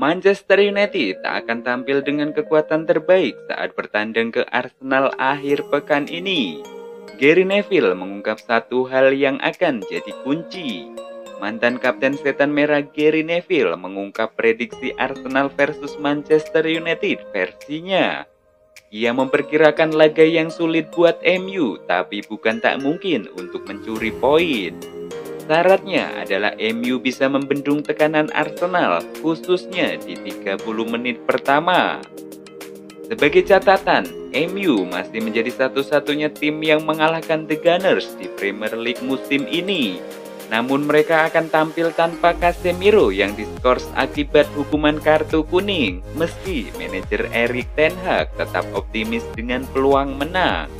Manchester United tak akan tampil dengan kekuatan terbaik saat bertandang ke Arsenal akhir pekan ini. Gary Neville mengungkap satu hal yang akan jadi kunci. Mantan Kapten Setan Merah Gary Neville mengungkap prediksi Arsenal versus Manchester United versinya. Ia memperkirakan laga yang sulit buat MU, tapi bukan tak mungkin untuk mencuri poin. Syaratnya adalah MU bisa membendung tekanan Arsenal, khususnya di 30 menit pertama. Sebagai catatan, MU masih menjadi satu-satunya tim yang mengalahkan The Gunners di Premier League musim ini. Namun mereka akan tampil tanpa Casemiro yang diskors akibat hukuman kartu kuning, meski manajer Erik ten Hag tetap optimis dengan peluang menang.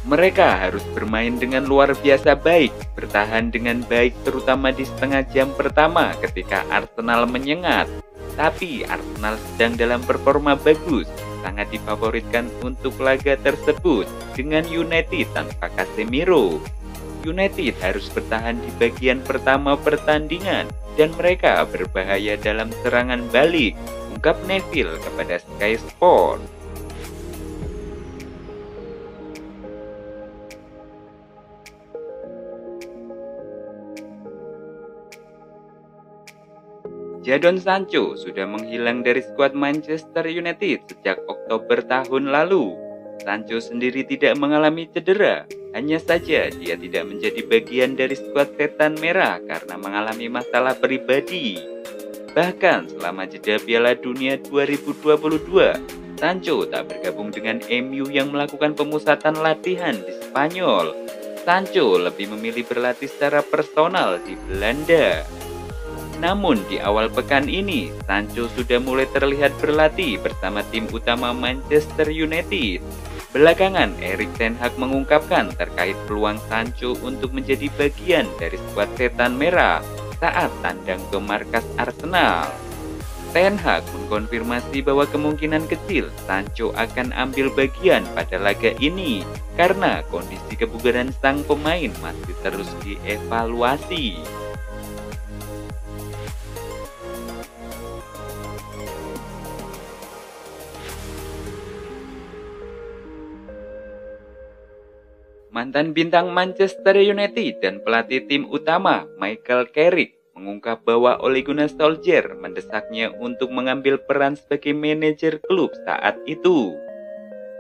Mereka harus bermain dengan luar biasa baik, bertahan dengan baik terutama di setengah jam pertama ketika Arsenal menyengat. Tapi Arsenal sedang dalam performa bagus, sangat difavoritkan untuk laga tersebut dengan United tanpa Casemiro. United harus bertahan di bagian pertama pertandingan dan mereka berbahaya dalam serangan balik, ungkap Neville kepada Sky Sport. Jadon Sancho sudah menghilang dari skuad Manchester United sejak Oktober tahun lalu. Sancho sendiri tidak mengalami cedera, hanya saja dia tidak menjadi bagian dari skuad Setan Merah karena mengalami masalah pribadi. Bahkan selama jeda Piala Dunia 2022, Sancho tak bergabung dengan MU yang melakukan pemusatan latihan di Spanyol. Sancho lebih memilih berlatih secara personal di Belanda. Namun di awal pekan ini, Sancho sudah mulai terlihat berlatih bersama tim utama Manchester United. Belakangan, Erik ten Hag mengungkapkan terkait peluang Sancho untuk menjadi bagian dari skuad Setan Merah saat tandang ke markas Arsenal. Ten Hag mengkonfirmasi bahwa kemungkinan kecil Sancho akan ambil bagian pada laga ini karena kondisi kebugaran sang pemain masih terus dievaluasi. Mantan bintang Manchester United dan pelatih tim utama Michael Carrick mengungkap bahwa Ole Gunnar Solskjaer mendesaknya untuk mengambil peran sebagai manajer klub saat itu.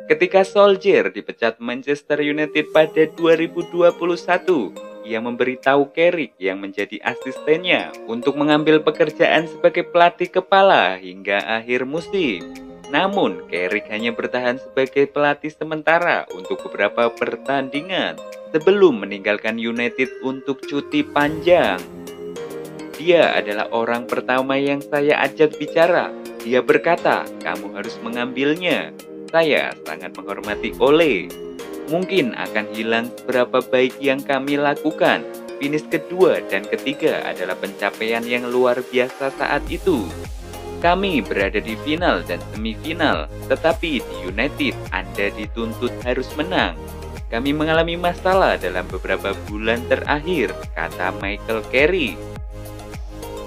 Ketika Solskjaer dipecat Manchester United pada 2021, ia memberitahu Carrick yang menjadi asistennya untuk mengambil pekerjaan sebagai pelatih kepala hingga akhir musim. Namun, Carrick hanya bertahan sebagai pelatih sementara untuk beberapa pertandingan sebelum meninggalkan United untuk cuti panjang. Dia adalah orang pertama yang saya ajak bicara. Dia berkata, "Kamu harus mengambilnya. Saya sangat menghormati Ole. Mungkin akan hilang seberapa baik yang kami lakukan. Finish kedua dan ketiga adalah pencapaian yang luar biasa saat itu. Kami berada di final dan semifinal, tetapi di United Anda dituntut harus menang. Kami mengalami masalah dalam beberapa bulan terakhir," kata Michael Carrick.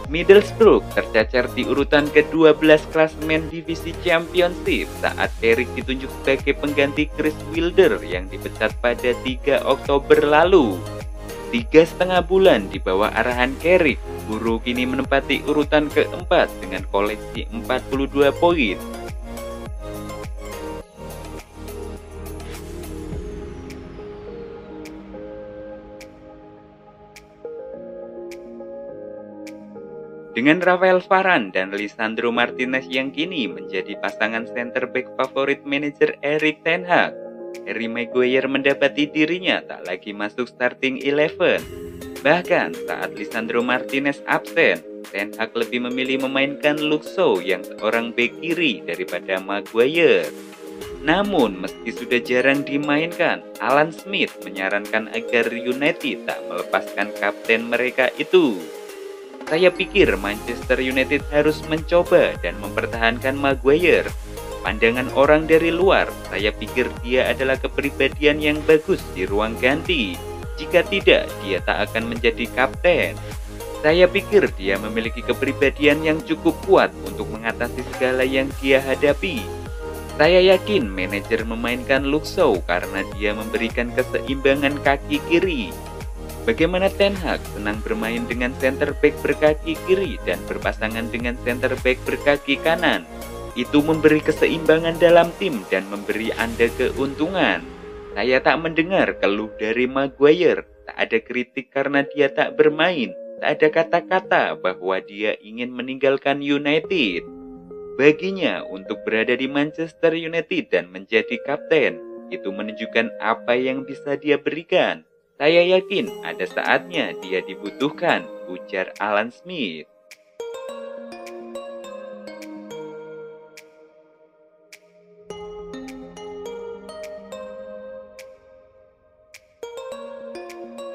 Middlesbrough tercacar di urutan ke-12 klasemen divisi Championship saat Carrick ditunjuk sebagai pengganti Chris Wilder yang dipecat pada 3 Oktober lalu. 3,5 bulan di bawah arahan Carrick, Buru kini menempati urutan keempat dengan koleksi 42 poin. Dengan Rafael Varane dan Lisandro Martinez yang kini menjadi pasangan center back favorit manajer Erik ten Hag, Harry Maguire mendapati dirinya tak lagi masuk starting 11. Bahkan saat Lisandro Martinez absen, Ten Hag lebih memilih memainkan Luke Shaw yang seorang bek kiri daripada Maguire. Namun meski sudah jarang dimainkan, Alan Smith menyarankan agar United tak melepaskan kapten mereka itu. "Saya pikir Manchester United harus mencoba dan mempertahankan Maguire. Pandangan orang dari luar, saya pikir dia adalah kepribadian yang bagus di ruang ganti. Jika tidak, dia tak akan menjadi kapten. Saya pikir dia memiliki kepribadian yang cukup kuat untuk mengatasi segala yang dia hadapi. Saya yakin manajer memainkan Luke Shaw karena dia memberikan keseimbangan kaki kiri. Bagaimana Ten Hag senang bermain dengan center back berkaki kiri dan berpasangan dengan center back berkaki kanan. Itu memberi keseimbangan dalam tim dan memberi Anda keuntungan. Saya tak mendengar keluh dari Maguire, tak ada kritik karena dia tak bermain, tak ada kata-kata bahwa dia ingin meninggalkan United. Baginya untuk berada di Manchester United dan menjadi kapten, itu menunjukkan apa yang bisa dia berikan. Saya yakin ada saatnya dia dibutuhkan, ujar Alan Smith.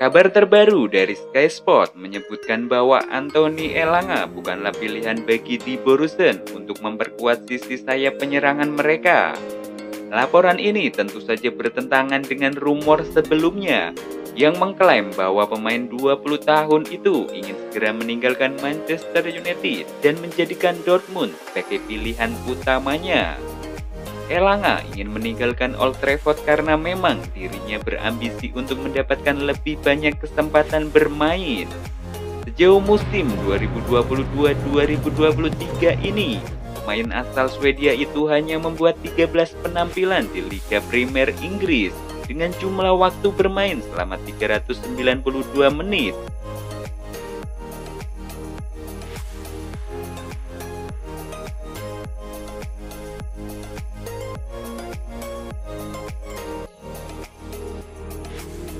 Kabar terbaru dari Sky Sport menyebutkan bahwa Anthony Elanga bukanlah pilihan bagi Die Borussen untuk memperkuat sisi sayap penyerangan mereka. Laporan ini tentu saja bertentangan dengan rumor sebelumnya yang mengklaim bahwa pemain 20 tahun itu ingin segera meninggalkan Manchester United dan menjadikan Dortmund sebagai pilihan utamanya. Elanga ingin meninggalkan Old Trafford karena memang dirinya berambisi untuk mendapatkan lebih banyak kesempatan bermain. Sejauh musim 2022-2023 ini, pemain asal Swedia itu hanya membuat 13 penampilan di Liga Premier Inggris dengan jumlah waktu bermain selama 392 menit.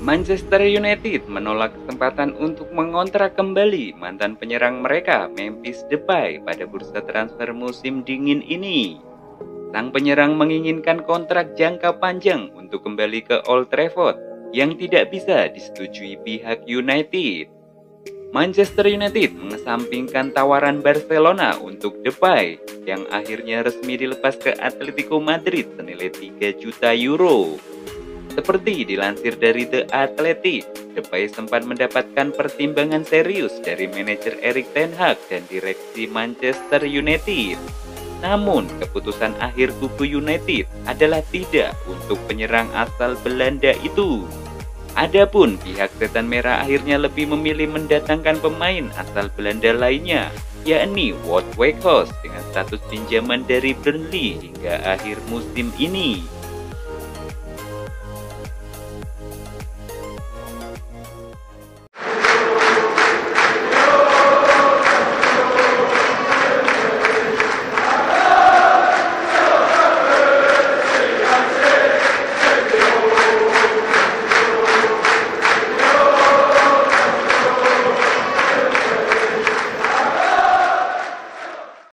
Manchester United menolak kesempatan untuk mengontrak kembali mantan penyerang mereka Memphis Depay pada bursa transfer musim dingin ini. Sang penyerang menginginkan kontrak jangka panjang untuk kembali ke Old Trafford yang tidak bisa disetujui pihak United. Manchester United mengesampingkan tawaran Barcelona untuk Depay yang akhirnya resmi dilepas ke Atletico Madrid senilai 3 juta euro. Seperti dilansir dari The Athletic, Depay sempat mendapatkan pertimbangan serius dari manajer Erik ten Hag dan direksi Manchester United. Namun, keputusan akhir kubu United adalah tidak untuk penyerang asal Belanda itu. Adapun pihak Setan Merah akhirnya lebih memilih mendatangkan pemain asal Belanda lainnya, yakni Wout Weghorst dengan status pinjaman dari Burnley hingga akhir musim ini.